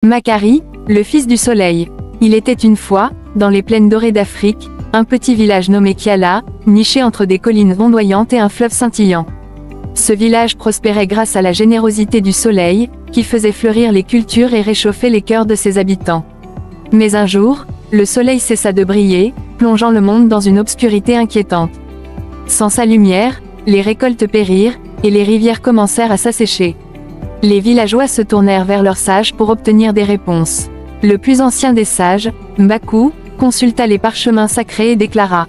Makari, le fils du soleil. Il était une fois, dans les plaines dorées d'Afrique, un petit village nommé Kiala, niché entre des collines ondoyantes et un fleuve scintillant. Ce village prospérait grâce à la générosité du soleil, qui faisait fleurir les cultures et réchauffer les cœurs de ses habitants. Mais un jour, le soleil cessa de briller, plongeant le monde dans une obscurité inquiétante. Sans sa lumière, les récoltes périrent, et les rivières commencèrent à s'assécher. Les villageois se tournèrent vers leurs sages pour obtenir des réponses. Le plus ancien des sages, Mbaku, consulta les parchemins sacrés et déclara: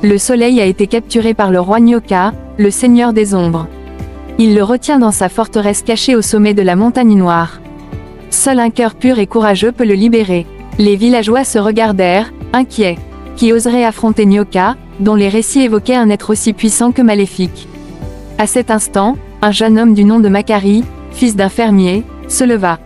le soleil a été capturé par le roi Nyoka, le seigneur des ombres. Il le retient dans sa forteresse cachée au sommet de la montagne noire. Seul un cœur pur et courageux peut le libérer. Les villageois se regardèrent, inquiets. Qui oserait affronter Nyoka, dont les récits évoquaient un être aussi puissant que maléfique? À cet instant, un jeune homme du nom de Makari, fils d'un fermier, se leva.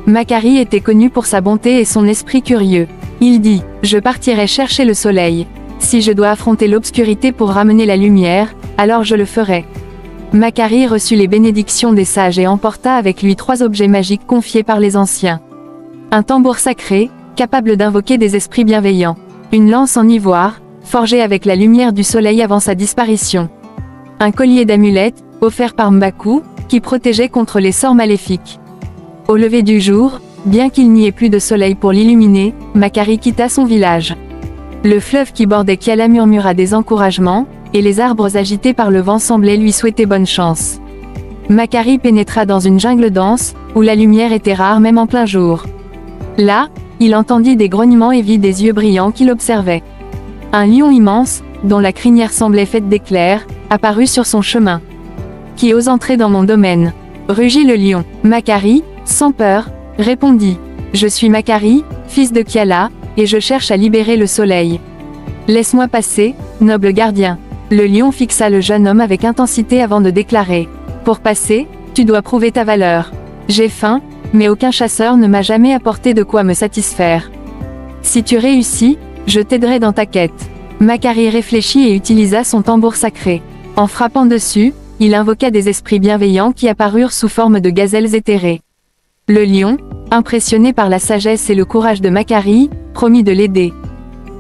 Makari était connu pour sa bonté et son esprit curieux. Il dit: je partirai chercher le soleil. Si je dois affronter l'obscurité pour ramener la lumière, alors je le ferai. Makari reçut les bénédictions des sages et emporta avec lui 3 objets magiques confiés par les anciens. Un tambour sacré, capable d'invoquer des esprits bienveillants. Une lance en ivoire, forgée avec la lumière du soleil avant sa disparition. Un collier d'amulettes, offert par Mbaku, qui protégeait contre les sorts maléfiques. Au lever du jour, bien qu'il n'y ait plus de soleil pour l'illuminer, Makari quitta son village. Le fleuve qui bordait Kiala murmura des encouragements, et les arbres agités par le vent semblaient lui souhaiter bonne chance. Makari pénétra dans une jungle dense, où la lumière était rare même en plein jour. Là, il entendit des grognements et vit des yeux brillants qui l'observaient. Un lion immense, dont la crinière semblait faite d'éclairs, apparut sur son chemin. Qui ose entrer dans mon domaine? Rugit le lion. Makari, sans peur, répondit: je suis Makari, fils de Kiala, et je cherche à libérer le soleil. Laisse-moi passer, noble gardien. Le lion fixa le jeune homme avec intensité avant de déclarer: pour passer, tu dois prouver ta valeur. J'ai faim, mais aucun chasseur ne m'a jamais apporté de quoi me satisfaire. Si tu réussis, je t'aiderai dans ta quête. Makari réfléchit et utilisa son tambour sacré. En frappant dessus, il invoqua des esprits bienveillants qui apparurent sous forme de gazelles éthérées. Le lion, impressionné par la sagesse et le courage de Makari, promit de l'aider.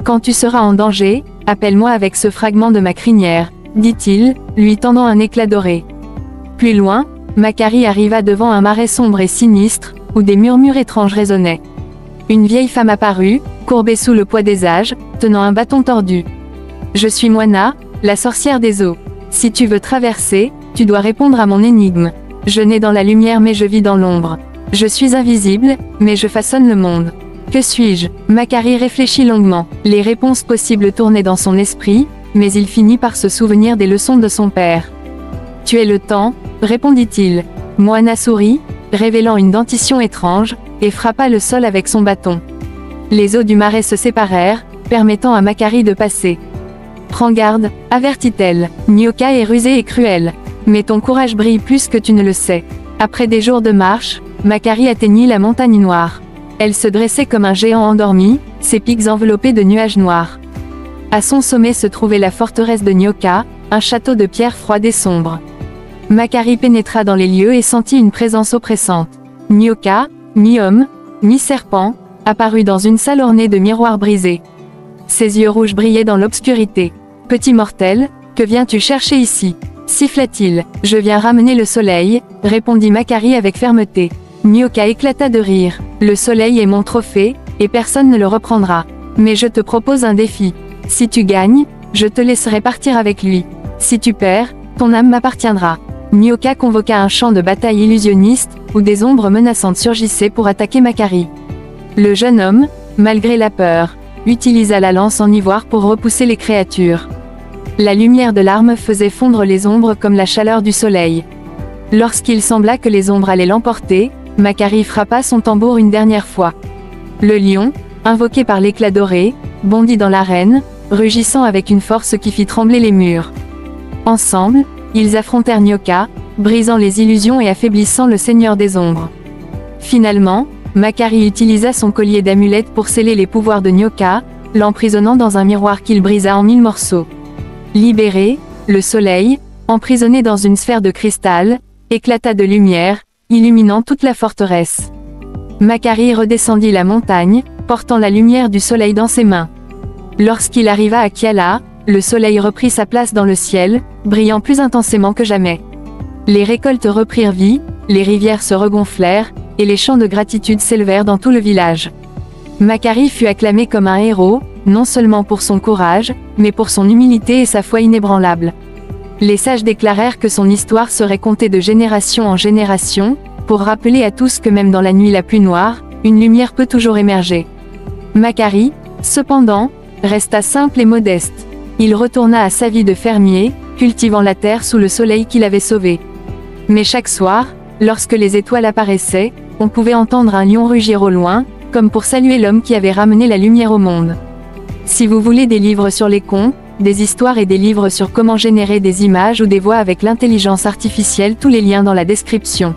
Quand tu seras en danger, appelle-moi avec ce fragment de ma crinière, dit-il, lui tendant un éclat doré. Plus loin, Makari arriva devant un marais sombre et sinistre, où des murmures étranges résonnaient. Une vieille femme apparut, courbée sous le poids des âges, tenant un bâton tordu. Je suis Moana, la sorcière des eaux. Si tu veux traverser, tu dois répondre à mon énigme. Je nais dans la lumière mais je vis dans l'ombre. Je suis invisible, mais je façonne le monde. Que suis-je? Makari réfléchit longuement. Les réponses possibles tournaient dans son esprit, mais il finit par se souvenir des leçons de son père. Tu es le temps, répondit-il. Moana sourit, révélant une dentition étrange, et frappa le sol avec son bâton. Les eaux du marais se séparèrent, permettant à Makari de passer. Prends garde, avertit-elle. Nyoka est rusé et cruel. Mais ton courage brille plus que tu ne le sais. Après des jours de marche, Makari atteignit la montagne noire. Elle se dressait comme un géant endormi, ses pics enveloppés de nuages noirs. À son sommet se trouvait la forteresse de Nyoka, un château de pierre froide et sombre. Makari pénétra dans les lieux et sentit une présence oppressante. Nyoka, mi-homme, mi-serpent, apparut dans une salle ornée de miroirs brisés. Ses yeux rouges brillaient dans l'obscurité. Petit mortel, que viens-tu chercher ici? Siffla-t-il. Je viens ramener le soleil, répondit Makari avec fermeté. Nyoka éclata de rire. Le soleil est mon trophée, et personne ne le reprendra. Mais je te propose un défi. Si tu gagnes, je te laisserai partir avec lui. Si tu perds, ton âme m'appartiendra. Nyoka convoqua un champ de bataille illusionniste, où des ombres menaçantes surgissaient pour attaquer Makari. Le jeune homme, malgré la peur, utilisa la lance en ivoire pour repousser les créatures. La lumière de l'arme faisait fondre les ombres comme la chaleur du soleil. Lorsqu'il sembla que les ombres allaient l'emporter, Makari frappa son tambour une dernière fois. Le lion, invoqué par l'éclat doré, bondit dans l'arène, rugissant avec une force qui fit trembler les murs. Ensemble, ils affrontèrent Nyoka, brisant les illusions et affaiblissant le seigneur des ombres. Finalement, Makari utilisa son collier d'amulettes pour sceller les pouvoirs de Nyoka, l'emprisonnant dans un miroir qu'il brisa en 1000 morceaux. Libéré, le soleil, emprisonné dans une sphère de cristal, éclata de lumière, illuminant toute la forteresse. Macquarie redescendit la montagne, portant la lumière du soleil dans ses mains. Lorsqu'il arriva à Kiala, le soleil reprit sa place dans le ciel, brillant plus intensément que jamais. Les récoltes reprirent vie, les rivières se regonflèrent, et les chants de gratitude s'élevèrent dans tout le village. Macquarie fut acclamé comme un héros, non seulement pour son courage, mais pour son humilité et sa foi inébranlable. Les sages déclarèrent que son histoire serait contée de génération en génération, pour rappeler à tous que même dans la nuit la plus noire, une lumière peut toujours émerger. Macquarie, cependant, resta simple et modeste. Il retourna à sa vie de fermier, cultivant la terre sous le soleil qui l'avait sauvé. Mais chaque soir, lorsque les étoiles apparaissaient, on pouvait entendre un lion rugir au loin, comme pour saluer l'homme qui avait ramené la lumière au monde. Si vous voulez des livres sur les contes, des histoires et des livres sur comment générer des images ou des voix avec l'intelligence artificielle, tous les liens dans la description.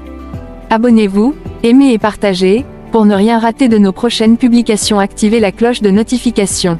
Abonnez-vous, aimez et partagez, pour ne rien rater de nos prochaines publications. Activez la cloche de notification.